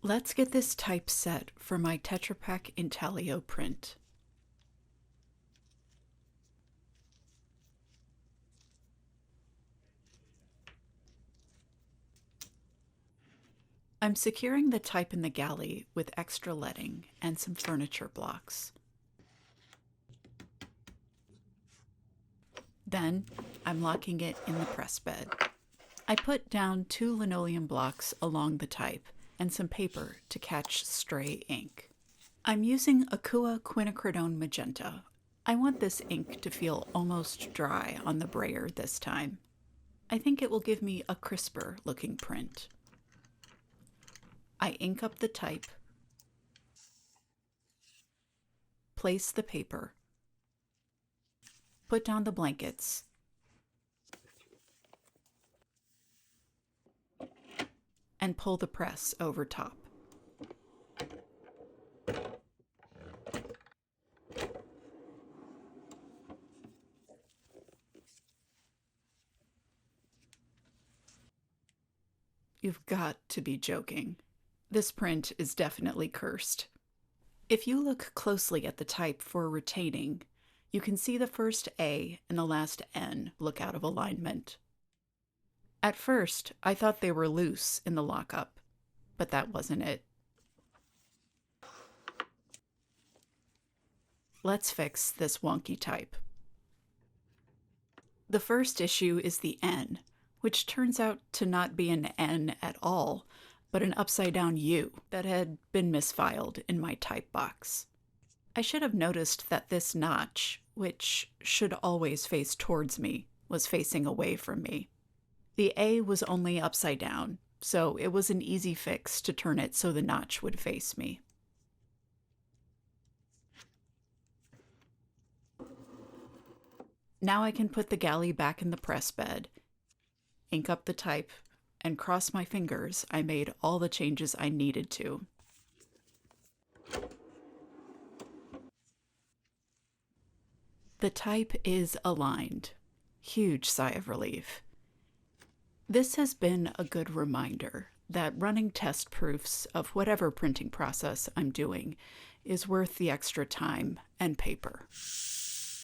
Let's get this type set for my Tetra Pak intaglio print. I'm securing the type in the galley with extra leading and some furniture blocks. Then I'm locking it in the press bed. I put down 2 linoleum blocks along the type and some paper to catch stray ink. I'm using Aqua Quinacridone Magenta. I want this ink to feel almost dry on the brayer this time. I think it will give me a crisper looking print. I ink up the type, place the paper, put down the blankets, and pull the press over top. You've got to be joking. This print is definitely cursed. If you look closely at the type for retaining, you can see the first A and the last N look out of alignment. At first, I thought they were loose in the lockup, but that wasn't it. Let's fix this wonky type. The first issue is the N, which turns out to not be an N at all, but an upside-down U that had been misfiled in my type box. I should have noticed that this notch, which should always face towards me, was facing away from me. The A was only upside down, so it was an easy fix to turn it so the notch would face me. Now I can put the galley back in the press bed, ink up the type, and cross my fingers I made all the changes I needed to. The type is aligned. Huge sigh of relief. This has been a good reminder that running test proofs of whatever printing process I'm doing is worth the extra time and paper.